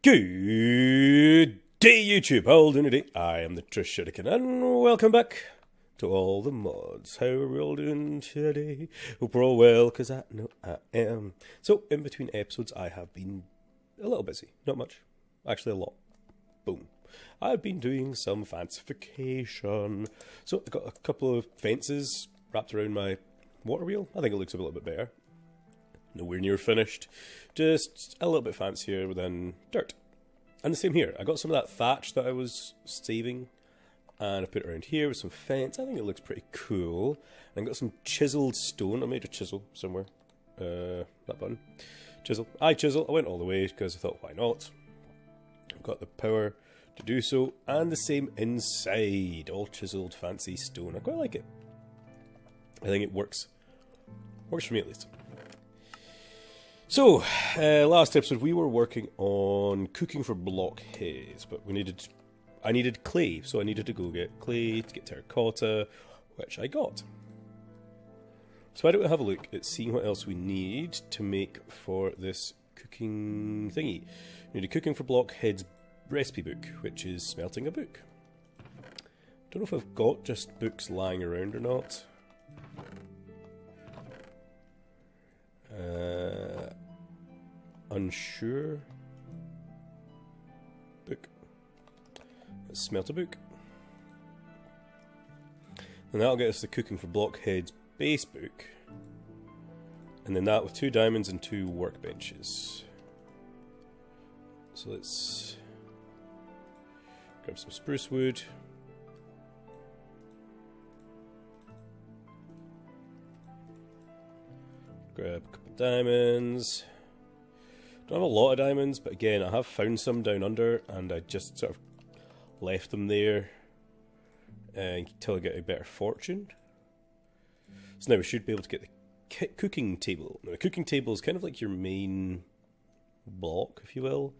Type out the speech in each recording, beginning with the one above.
Good day, YouTube. How are you doing today? I am the Trish Shuriken, and welcome back to all the mods. How are we all doing today? Hope we're all well, because I know I am. So, in between episodes, I have been a little busy. Not much. Actually, a lot. Boom. I've been doing some fancification. So, I've got a couple of fences wrapped around my water wheel. I think it looks a little bit better. Nowhere near finished. Just a little bit fancier than dirt. And the same here. I got some of that thatch that I was saving, and I put it around here with some fence. I think it looks pretty cool. And I got some chiseled stone. I made a chisel somewhere. That button. Chisel. I chisel. I went all the way because I thought, why not? I've got the power to do so. And the same inside. All chiseled, fancy stone. I quite like it. I think it works. Works for me at least. So, last episode we were working on cooking for blockheads, but I needed clay, so I needed to go get clay to get terracotta, which I got. So why don't we have a look at seeing what else we need to make for this cooking thingy. We need a cooking for blockheads recipe book, which is smelting a book. Don't know if I've got just books lying around or not. Unsure. Book. Let's smelt a book. And that'll get us the cooking for blockheads base book. And then that with 2 diamonds and 2 workbenches. So let's grab some spruce wood. Grab a couple of diamonds. Don't have a lot of diamonds, but again, I have found some down under, and I just sort of left them there until I get a better fortune. So now we should be able to get the cooking table. Now, the cooking table is kind of like your main block, if you will.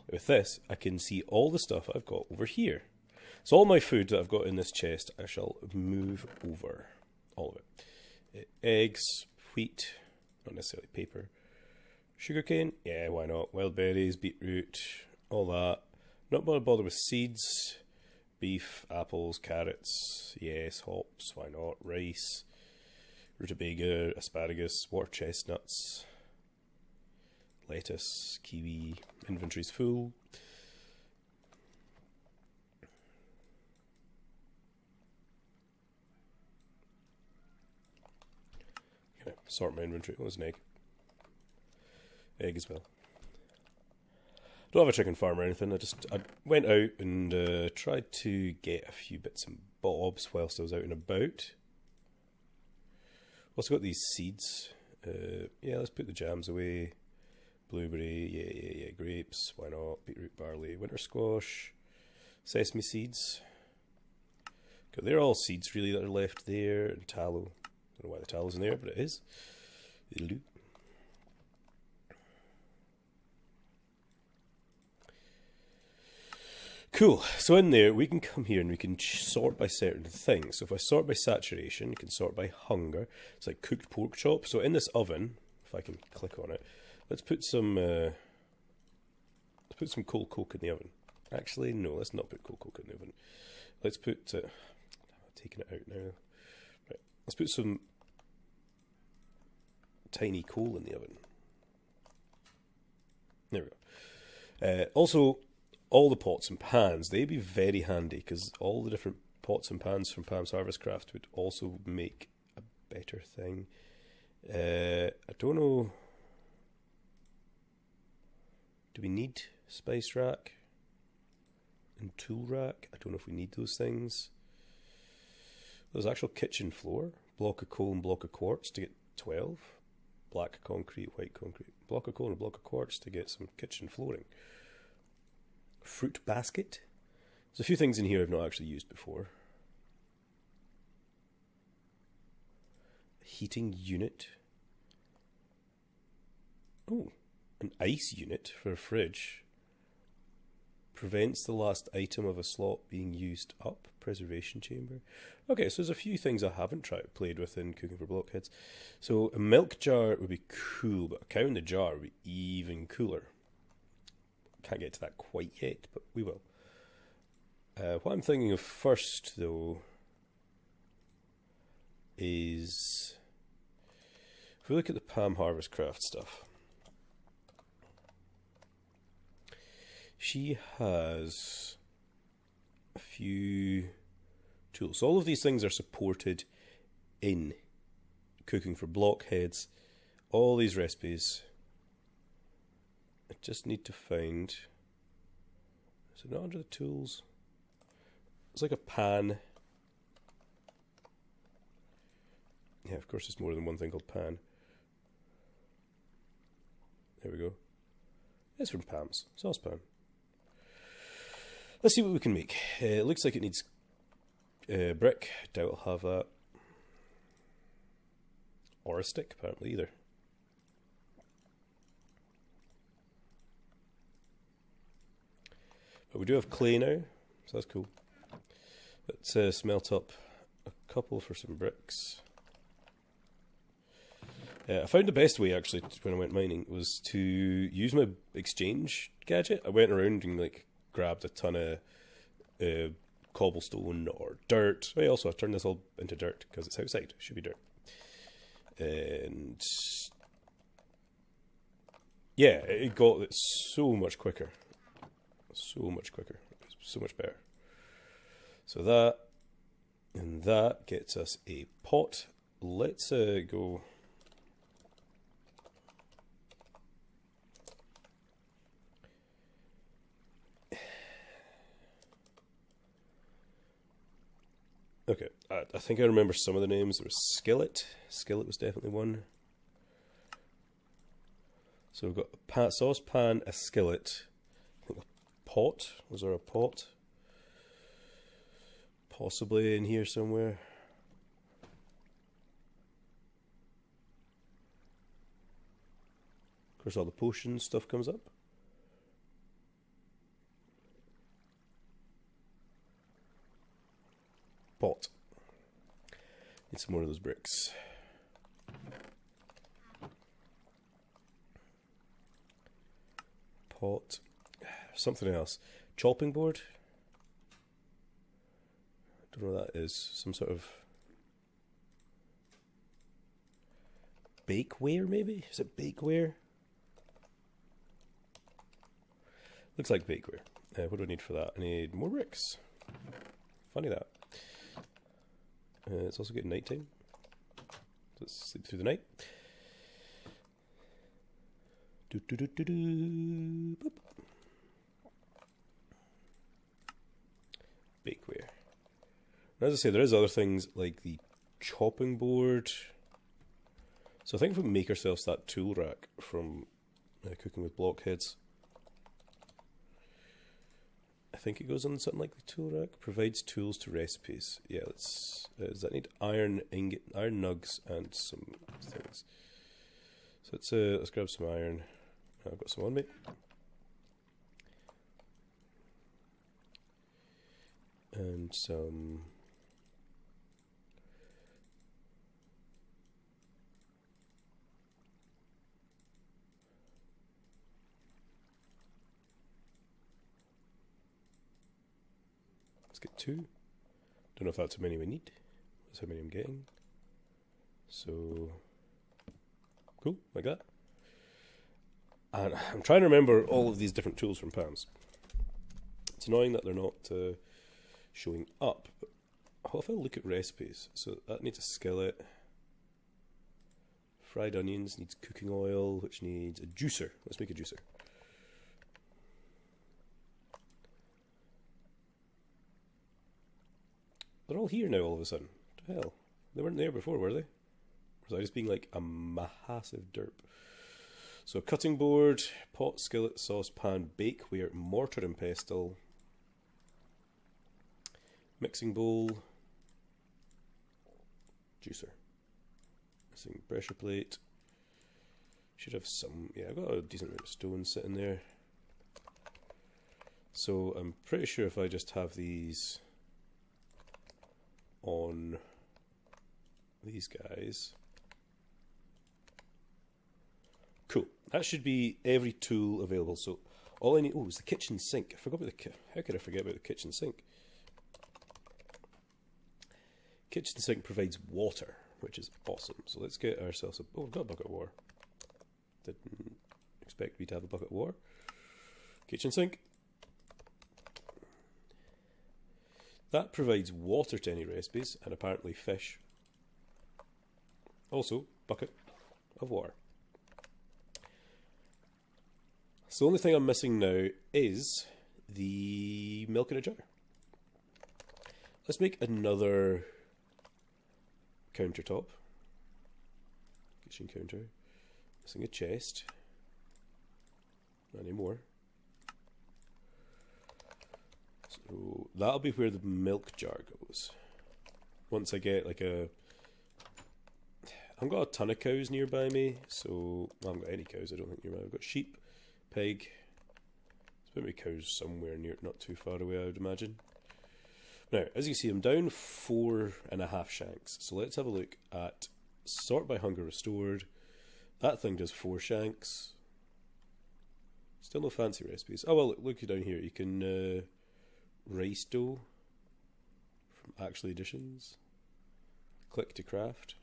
With this, I can see all the stuff I've got over here. So all my food that I've got in this chest, I shall move over. All of it. Eggs, wheat, not necessarily paper. Sugarcane? Yeah, why not? Wild berries, beetroot, all that. Not bother with seeds. Beef, apples, carrots. Yes, hops, why not? Rice, rutabaga, asparagus, water chestnuts, lettuce, kiwi. Inventory's full. Okay, sort my inventory. What was an egg? Egg as well. Don't have a chicken farm or anything. I went out and tried to get a few bits and bobs whilst I was out and about. Also got these seeds. Yeah, let's put the jams away. Blueberry, yeah. Grapes, why not? Beetroot, barley, winter squash, sesame seeds. Okay, they're all seeds really that are left there. And tallow. Don't know why the tallow's in there, but it is. It'll do. Cool, so in there we can come here and we can sort by certain things. So if I sort by saturation, you can sort by hunger. It's like cooked pork chop. So in this oven, if I can click on it, let's put some cold coke in the oven. Actually, no, let's not put cold coke in the oven. Let's put, I'm taking it out now. Right, let's put some tiny coal in the oven. There we go. Also, all the pots and pans, they'd be very handy because all the different pots and pans from Pam's Harvest Craft would also make a better thing. I don't know. Do we need spice rack and tool rack? I don't know if we need those things. There's actual kitchen floor, block of coal and block of quartz to get 12. Black concrete, white concrete. Block of coal and a block of quartz to get some kitchen flooring. Fruit basket. There's a few things in here I've not actually used before. Heating unit. Oh, an ice unit for a fridge. Prevents the last item of a slot being used up. Preservation chamber. Okay, so there's a few things I haven't played with in cooking for blockheads. So a milk jar would be cool, but a cow in the jar would be even cooler. can't get to that quite yet, but we will. What I'm thinking of first, though, is if we look at the Pam Harvestcraft stuff, she has a few tools. All of these things are supported in cooking for blockheads. All these recipes, I just need to find. Is it not under the tools? It's like a pan. Yeah, of course, there's more than one thing called pan. There we go. It's from Pam's saucepan. Let's see what we can make. It looks like it needs brick. Doubt it'll have that. Or a stick, apparently, either. But we do have clay now, so that's cool. Let's smelt up a couple for some bricks. I found the best way, actually, when I went mining, was to use my exchange gadget. I went around and like grabbed a ton of cobblestone or dirt. Oh, yeah, also, I turned this all into dirt because it's outside. It should be dirt. And yeah, it got it so much quicker. So much quicker. So much better. So that and that gets us a pot. Let's go. Okay, I think I remember some of the names. There was Skillet. Skillet was definitely one. So we've got a saucepan, a skillet, I think a pot. Was there a pot? Possibly in here somewhere. Of course, all the potion stuff comes up. Pot. Need some more of those bricks. Pot. Something else. Chopping board. I don't know what that is. Some sort of bakeware, maybe? Is it bakeware? Looks like bakeware. What do I need for that? I need more bricks. Funny that. It's also getting night time. Let's sleep through the night. Boop. Bakeware. As I say, there is other things like the chopping board. So I think if we make ourselves that tool rack from cooking with blockheads, I think it goes on something like the tool rack. Provides tools to recipes. Yeah, let's. Does that need iron ingot, iron nugs, and some things? So let's grab some iron. I've got some on me. And some. Let's get 2. Don't know if that's how many we need. That's how many I'm getting. So cool, like that. And I'm trying to remember all of these different tools from Pam's. It's annoying that they're not showing up. But what if I look at recipes? So that needs a skillet. Fried onions needs cooking oil, which needs a juicer. Let's make a juicer. They're all here now all of a sudden. What the hell? They weren't there before, were they? Or was I just being like a massive derp? So cutting board, pot, skillet, saucepan, bakeware, mortar and pestle, mixing bowl, juicer. Missing pressure plate. Should have some, yeah, I've got a decent amount of stone sitting there. So I'm pretty sure if I just have these on these guys. Cool. That should be every tool available. So All I need, oh, is the kitchen sink. I forgot about how could I forget about the kitchen sink? Kitchen sink provides water, which is awesome. So let's get ourselves a, oh, we've got a bucket of water. Didn't expect me to have a bucket of water. Kitchen sink. That provides water to any recipes, and apparently fish. Also, bucket of water. So the only thing I'm missing now is the milk in a jar. Let's make another countertop. Kitchen counter. Missing a chest. Not anymore. So that'll be where the milk jar goes. Once I get like a... I've got a ton of cows nearby me, so... I haven't got any cows, I don't think nearby. I've got sheep, pig. There's maybe cows somewhere near, not too far away, I would imagine. Now, as you see, I'm down 4.5 shanks. So let's have a look at sort by hunger restored. That thing does 4 shanks. Still no fancy recipes. Oh well, look down here. You can rice dough from Actual Editions. Click to craft.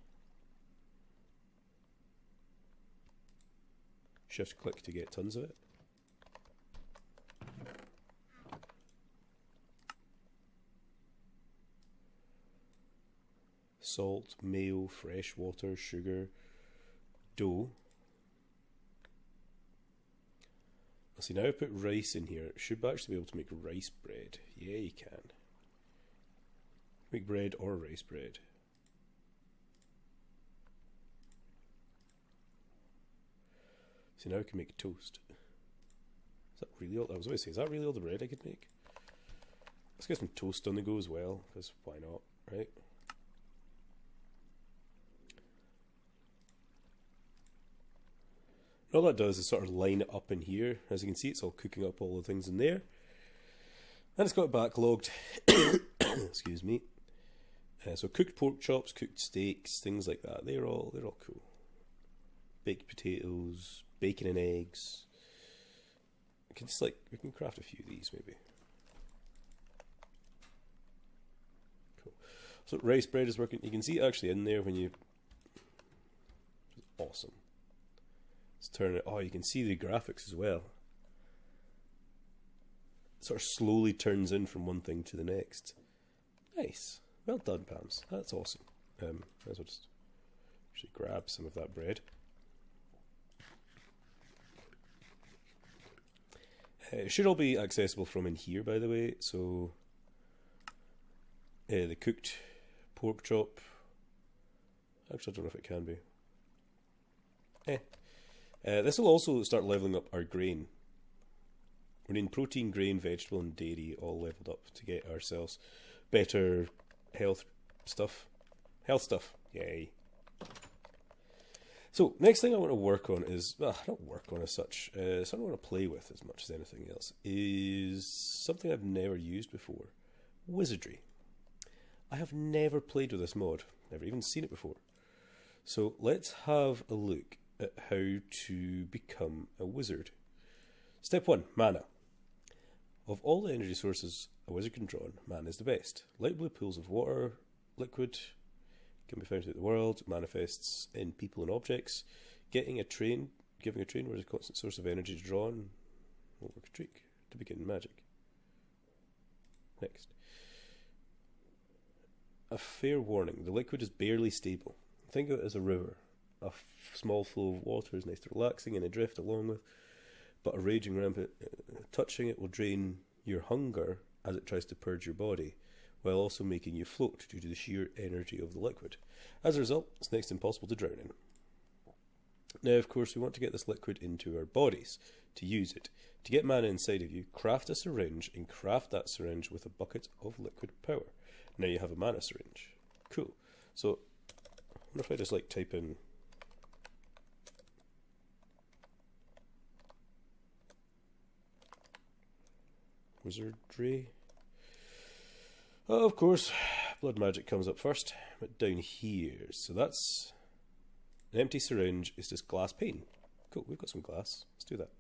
Shift click to get tons of it. Salt, mayo, fresh water, sugar, dough. See, now I put rice in here. It should actually be able to make rice bread. Yeah, you can. Make bread or rice bread. See, now I can make toast. Is that really all? I was going to say, is that really all the bread I could make? Let's get some toast on the go as well, because why not, right? All that does is sort of line it up in here. As you can see, it's all cooking up all the things in there. And it's got backlogged. Excuse me. So cooked pork chops, cooked steaks, things like that. They're all cool. Baked potatoes, bacon and eggs. We can craft a few of these maybe. Cool. So rice bread is working. You can see it actually in there when you. Awesome. Let's turn it. Oh, you can see the graphics as well. It sort of slowly turns in from one thing to the next. Nice. Well done, Pams. That's awesome. Might as well just actually grab some of that bread. It should all be accessible from in here, by the way. So, the cooked pork chop. Actually, I don't know if it can be. This will also start leveling up our grain. We need protein, grain, vegetable, and dairy all leveled up to get ourselves better health stuff. Health stuff, yay. So, next thing I want to work on is, well, not work on as such, something I want to play with as much as anything else, is something I've never used before. Wizardry. I have never played with this mod, never even seen it before. So, let's have a look at how to become a wizard. Step 1, mana. Of all the energy sources a wizard can draw on, mana is the best. Light blue pools of water, liquid, can be found throughout the world, manifests in people and objects. Giving a train where is a constant source of energy to draw on, won't work a trick to begin magic. Next. A fair warning, the liquid is barely stable. Think of it as a river. A small flow of water is nice and relaxing and a drift along with, but a raging rampant touching it will drain your hunger as it tries to purge your body, while also making you float due to the sheer energy of the liquid. As a result, it's next to impossible to drown in. Now, of course, we want to get this liquid into our bodies to use it. To get mana inside of you, craft a syringe and craft that syringe with a bucket of liquid power. Now you have a mana syringe. Cool. So, I wonder if I just like type in wizardry. Oh, of course, blood magic comes up first, but down here. So that's an empty syringe. Is this glass pane? Cool, we've got some glass. Let's do that.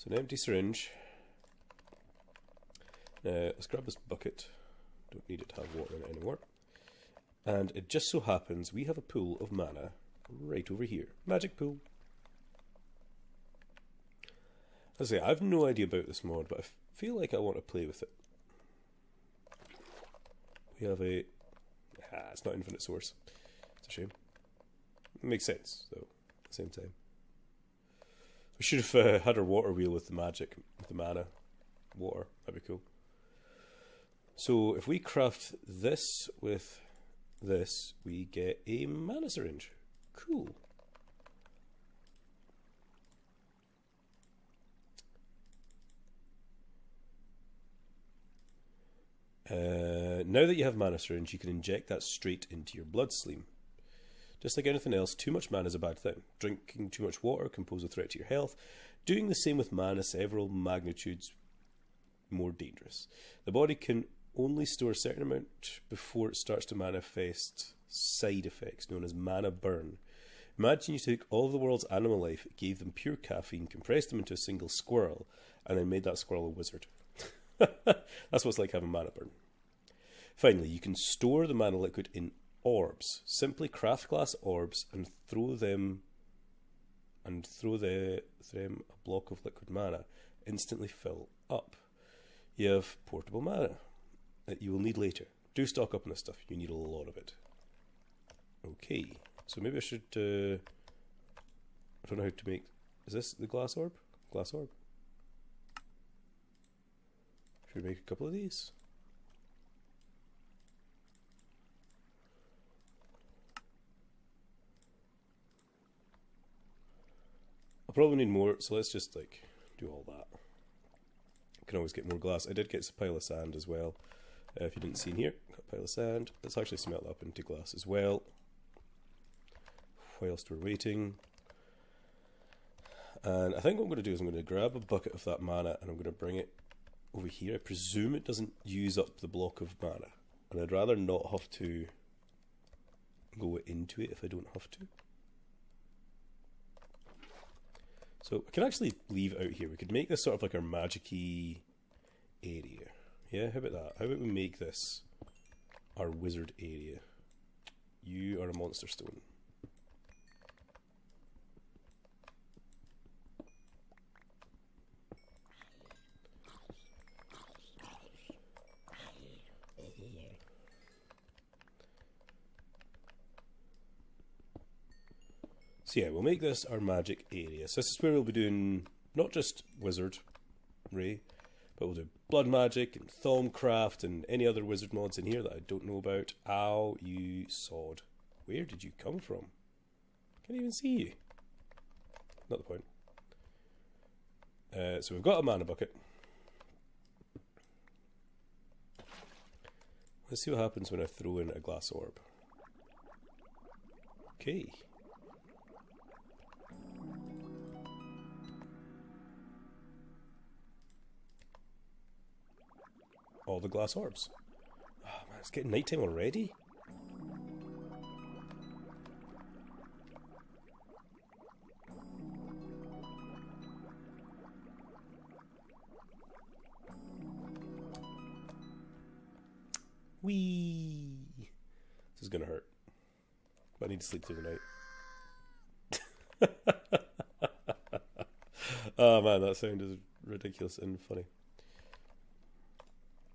So an empty syringe. Now let's grab this bucket. Don't need it to have water in it anymore. And it just so happens we have a pool of mana right over here. Magic pool. As I say, I have no idea about this mod, but I feel like I want to play with it. We have a... it's not infinite source. It's a shame. It makes sense, though, at the same time. We should have had our water wheel with the magic, with the mana. Water, that'd be cool. So, if we craft this with this, we get a mana syringe. Cool. Now that you have mana syringe, you can inject that straight into your bloodstream. Just like anything else, too much mana is a bad thing. Drinking too much water can pose a threat to your health. Doing the same with mana several magnitudes more dangerous. The body can only store a certain amount before it starts to manifest side effects known as mana burn. Imagine you took all of the world's animal life, gave them pure caffeine, compressed them into a single squirrel, and then made that squirrel a wizard. That's what it's like having mana burn. Finally, you can store the mana liquid in orbs. Simply craft glass orbs and throw them a block of liquid mana. Instantly fill up. You have portable mana that you will need later. Do stock up on this stuff. You need a lot of it. Okay, so maybe I should... I don't know how to make... Is this the glass orb? Glass orb. Should we make a couple of these? I'll probably need more, so let's just like do all that. Can always get more glass. I did get a pile of sand as well. If you didn't see in here, got a pile of sand. Let's actually smelt that up into glass as well. Whilst we're waiting. And I think what I'm going to do is I'm going to grab a bucket of that mana and I'm going to bring it over here. I presume it doesn't use up the block of mana. And I'd rather not have to go into it if I don't have to. So I can actually leave it out here. We could make this sort of like our magic-y area. Yeah, how about that? How about we make this our wizard area? You are a monster stone. So yeah, we'll make this our magic area. So this is where we'll be doing not just wizard Ray, but we'll do blood magic and Thaumcraft and any other wizard mods in here that I don't know about. Ow, you sod. Where did you come from? Can't even see you. Not the point. So we've got a mana bucket. Let's see what happens when I throw in a glass orb. Okay. All the glass orbs. Oh man, it's getting nighttime already. Whee! This is gonna hurt. But I need to sleep through the night. Oh man, that sound is ridiculous and funny.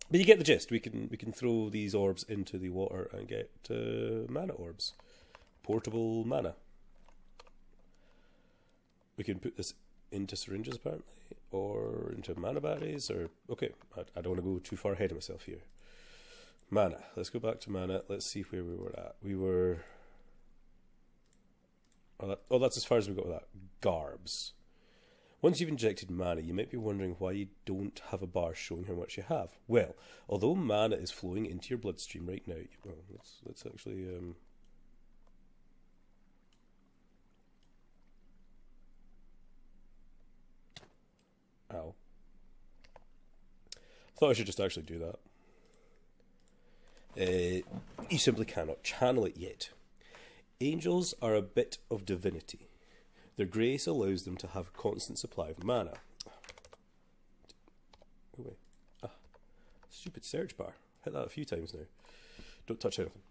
But you get the gist. We can throw these orbs into the water and get mana orbs. Portable mana. We can put this into syringes apparently, or into mana batteries, or... Okay, I don't want to go too far ahead of myself here. Mana. Let's go back to mana. Let's see where we were at. We were... Oh, that's as far as we got with that. Garbs. Once you've injected mana, you might be wondering why you don't have a bar showing how much you have. Well, although mana is flowing into your bloodstream right now... Well, let's actually... Ow. Thought I should just actually do that. You simply cannot channel it yet. Angels are a bit of divinity. Their grace allows them to have a constant supply of mana. Stupid search bar. Hit that a few times now. Don't touch anything.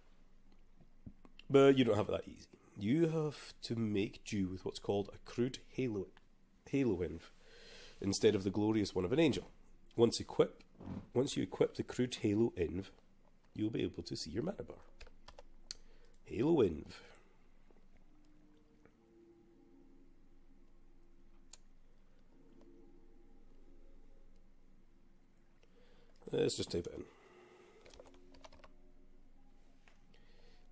But you don't have it that easy. You have to make do with what's called a crude halo inv instead of the glorious one of an angel. Once you equip the crude halo inv, you'll be able to see your mana bar. Halo inv. Let's just type it in.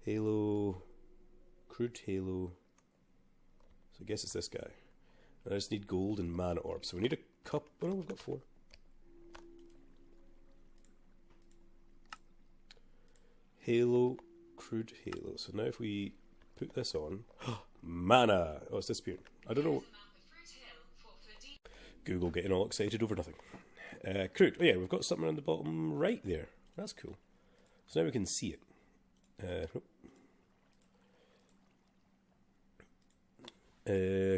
Halo, crude halo. So I guess it's this guy. I just need gold and mana orbs. So we need a cup. Oh no, we've got 4. Halo, crude halo. So now if we put this on, mana. Oh, it's disappearing. I don't know. Google getting all excited over nothing. Crude. Oh yeah, we've got something on the bottom right there. That's cool. So now we can see it.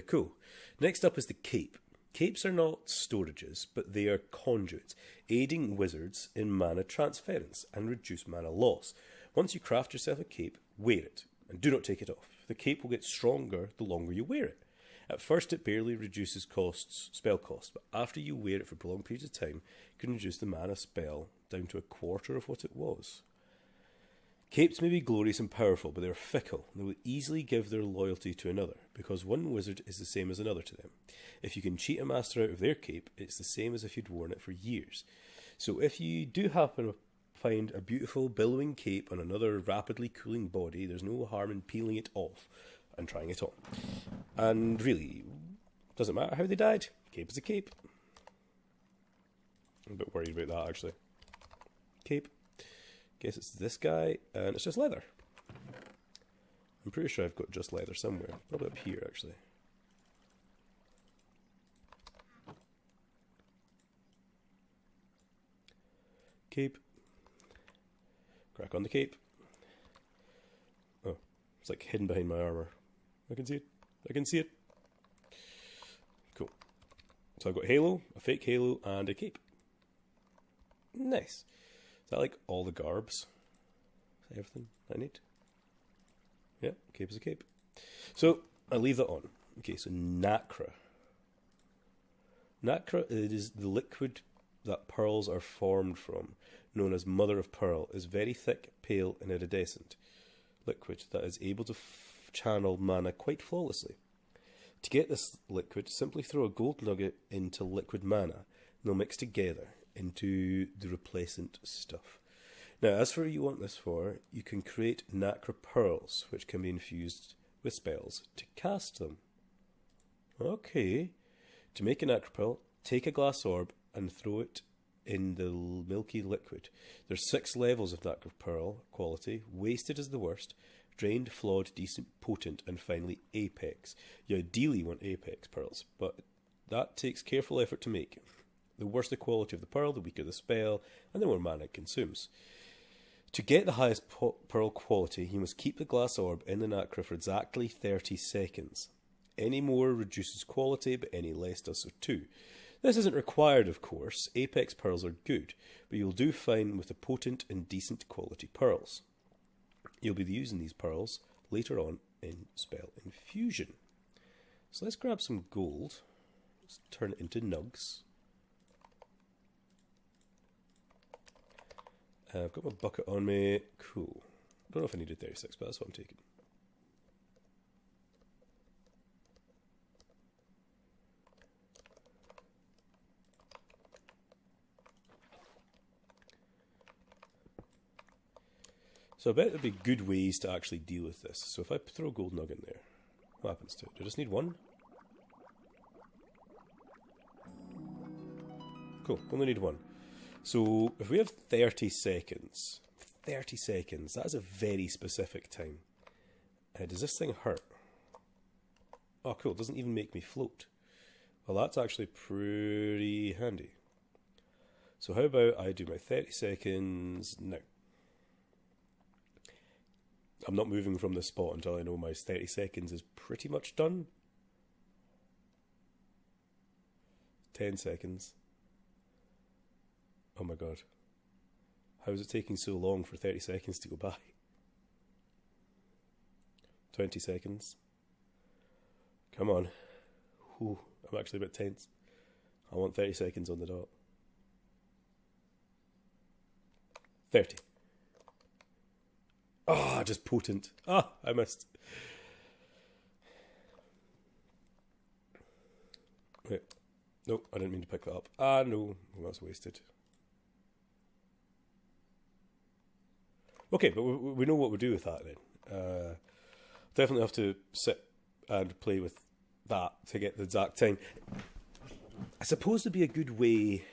Cool. Next up is the cape. Capes are not storages, but they are conduits, aiding wizards in mana transference and reduce mana loss. Once you craft yourself a cape, wear it, and do not take it off. The cape will get stronger the longer you wear it. At first it barely reduces spell costs, but after you wear it for prolonged periods of time, you can reduce the mana spell down to a quarter of what it was. Capes may be glorious and powerful, but they are fickle. They will easily give their loyalty to another, because one wizard is the same as another to them. If you can cheat a master out of their cape, it's the same as if you'd worn it for years. So if you do happen to find a beautiful billowing cape on another rapidly cooling body, there's no harm in peeling it off and trying it on. And really, doesn't matter how they died. Cape is a cape. I'm a bit worried about that, actually. Cape. Guess it's this guy, and it's just leather. I'm pretty sure I've got just leather somewhere. Probably up here, actually. Cape. Crack on the cape. Oh, it's like hidden behind my armour. I can see it. I can see it. Cool. So I've got Halo, a fake Halo, and a cape. Nice. Is that like all the garbs? Is that everything I need? Yeah, cape is a cape. So I leave that on. Okay, so nacre. Nacre is the liquid that pearls are formed from, known as mother of pearl, is very thick, pale, and iridescent liquid that is able to channel mana quite flawlessly. To get this liquid, simply throw a gold nugget into liquid mana, and they'll mix together into the replacement stuff. Now, as for what you want this for, you can create nacre pearls, which can be infused with spells to cast them. Okay. To make a nacre pearl, take a glass orb and throw it in the milky liquid. There's 6 levels of nacre pearl quality. Wasted is the worst. Drained, flawed, decent, potent, and finally apex. You ideally want apex pearls, but that takes careful effort to make. The worse the quality of the pearl, the weaker the spell, and the more mana it consumes. To get the highest pearl quality, you must keep the glass orb in the nacre for exactly 30 seconds. Any more reduces quality, but any less does so too. This isn't required, of course. Apex pearls are good, but you'll do fine with the potent and decent quality pearls. You'll be using these pearls later on in spell infusion. So let's grab some gold. Let's turn it into nugs. I've got my bucket on me. Cool. Don't know if I needed 36, but that's what I'm taking. So I bet there'd be good ways to actually deal with this. So if I throw a gold nug in there, what happens to it? Do I just need one? Cool, only need one. So if we have 30 seconds, that is a very specific time. Does this thing hurt? Oh cool, it doesn't even make me float. Well, that's actually pretty handy. So how about I do my 30 seconds now? I'm not moving from this spot until I know my 30 seconds is pretty much done. 10 seconds. Oh my god. How is it taking so long for 30 seconds to go by? 20 seconds. Come on. Ooh, I'm actually a bit tense. I want 30 seconds on the dot. 30. Ah, just potent. Ah, I missed. Wait. No, I didn't mean to pick that up. Ah, no. That's wasted. Okay, but we know what we do with that then. Definitely have to sit and play with that to get the exact time. I suppose there'd be a good way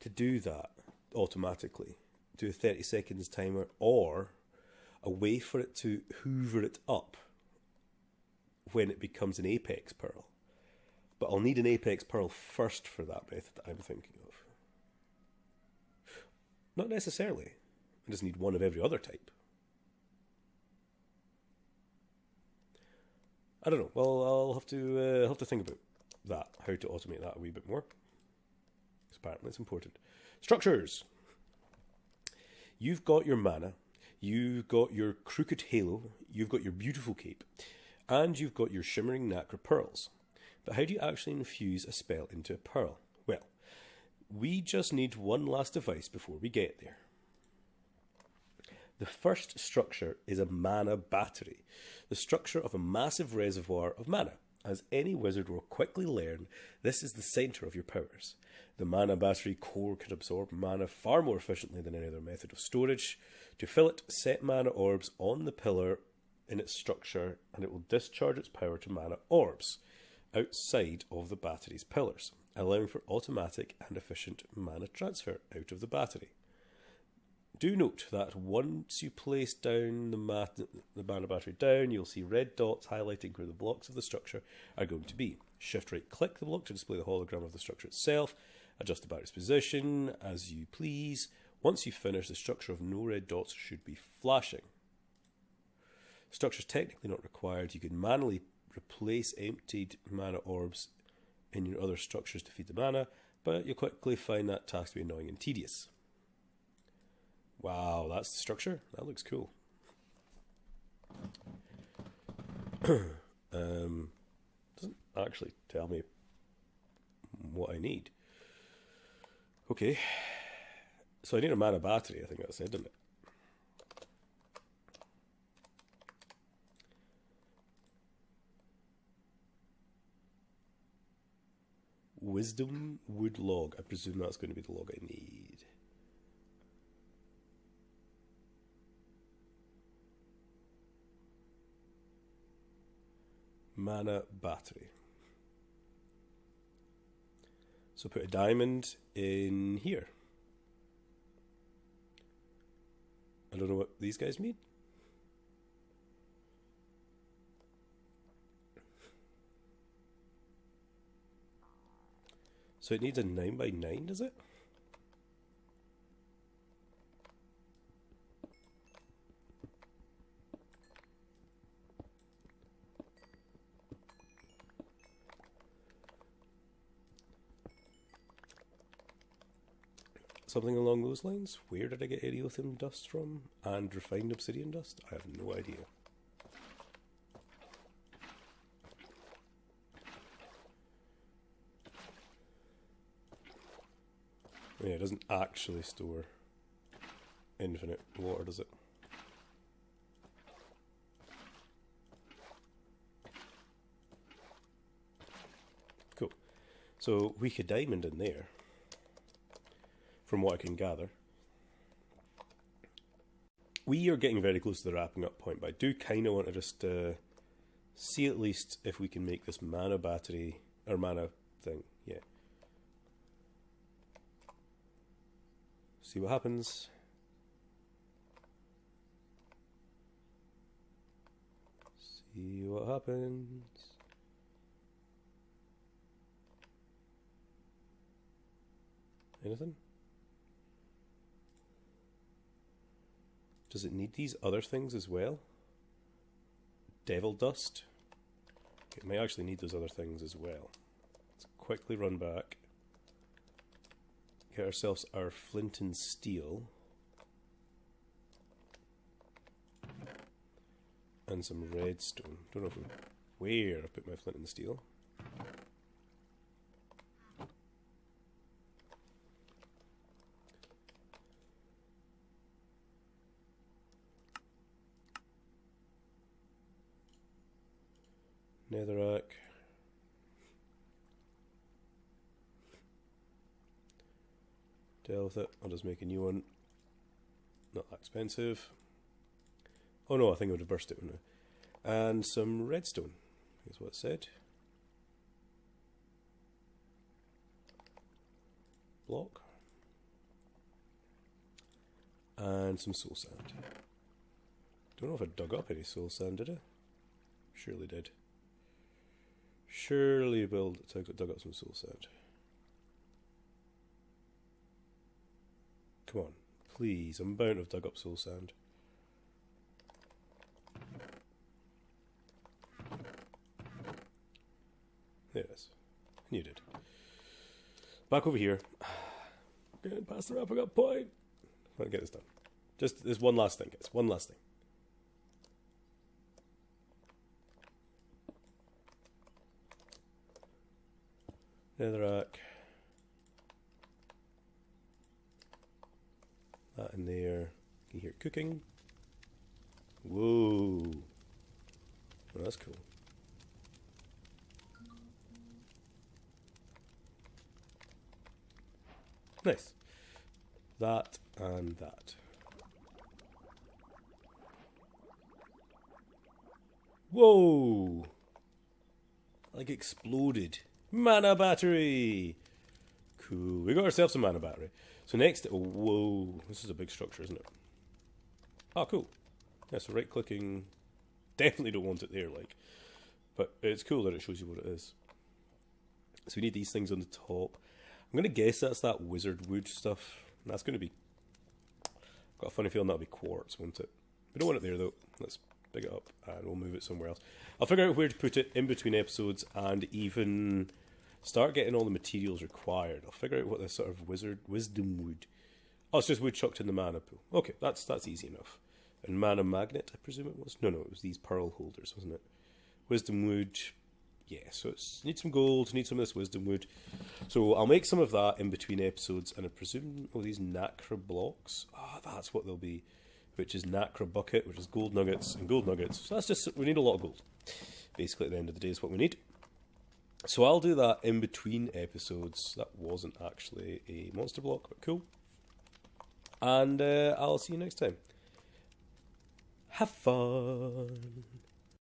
to do that automatically. Do a 30 seconds timer, or a way for it to hoover it up when it becomes an apex pearl. But I'll need an apex pearl first for that method that I'm thinking of. Not necessarily. I just need one of every other type. I don't know. Well, I'll have to think about that, how to automate that a wee bit more. Because apparently it's important. Structures. You've got your mana, you've got your crooked halo, you've got your beautiful cape, and you've got your shimmering nacre pearls. But how do you actually infuse a spell into a pearl? Well, we just need one last device before we get there. The first structure is a mana battery, the structure of a massive reservoir of mana. As any wizard will quickly learn, this is the centre of your powers. The mana battery core can absorb mana far more efficiently than any other method of storage. To fill it, set mana orbs on the pillar in its structure, and it will discharge its power to mana orbs outside of the battery's pillars, allowing for automatic and efficient mana transfer out of the battery. Do note that once you place down the mana battery down, you'll see red dots highlighting where the blocks of the structure are going to be. Shift right click the block to display the hologram of the structure itself. Adjust the battery's position as you please. Once you've finished, the structure of no red dots should be flashing. Structure is technically not required. You can manually replace emptied mana orbs in your other structures to feed the mana, but you'll quickly find that task to be annoying and tedious. Wow, that's the structure? That looks cool. Doesn't actually tell me what I need. Okay. So I need a mana battery, I think that said, didn't it? Wisdom wood log. I presume that's going to be the log I need. Mana battery. So put a diamond in here. I don't know what these guys mean. So it needs a 9x9, does it? Something along those lines. Where did I get Eriothium dust from? And refined obsidian dust? I have no idea. Yeah, it doesn't actually store infinite water, does it? Cool. So weak a diamond in there, from what I can gather. We are getting very close to the wrapping up point, but I do kind of want to just see at least if we can make this mana battery, or mana thing, yeah. See what happens. See what happens. Anything? Does it need these other things as well? Devil dust? Okay, it may actually need those other things as well. Let's quickly run back. get ourselves our flint and steel. And some redstone. Don't know where I put my flint and steel. Netherrack. Deal with it. I'll just make a new one. Not that expensive. Oh no, I think I would have burst it, wouldn't I? And some redstone, is what it said. Block. And some soul sand. Don't know if I dug up any soul sand, did I? Surely did. Surely dug up some soul sand. Come on, please, I'm bound to have dug up soul sand. There it is. I knew you did. Back over here. Getting past the wrapping up point. I'll get this done. Just, there's one last thing, guys. One last thing. Netherrack. That in there. You can hear it cooking. Whoa. Oh, that's cool. Nice. That and that. Whoa! Like exploded. Mana battery! Cool. We got ourselves a mana battery. So next, oh, whoa. This is a big structure, isn't it? Oh, cool. Yeah, so right clicking. Definitely don't want it there, like. But it's cool that it shows you what it is. So we need these things on the top. I'm going to guess that's that wizard wood stuff. And that's going to be... Got a funny feeling that'll be quartz, won't it? We don't want it there, though. Let's pick it up and we'll move it somewhere else. I'll figure out where to put it in between episodes and even start getting all the materials required. I'll figure out what this sort of wisdom wood... Oh, it's just wood chucked in the mana pool. Okay, that's easy enough. And mana magnet, I presume it was? No, it was these pearl holders, wasn't it? Wisdom wood... Yeah, so it's need some gold, need some of this wisdom wood. So I'll make some of that in between episodes, and I presume these nacre blocks. Ah, that's what they'll be, which is nacre bucket, which is gold nuggets and gold nuggets. So that's just, we need a lot of gold. Basically, at the end of the day, is what we need. So I'll do that in between episodes. That wasn't actually a monster block, but cool. And I'll see you next time. Have fun.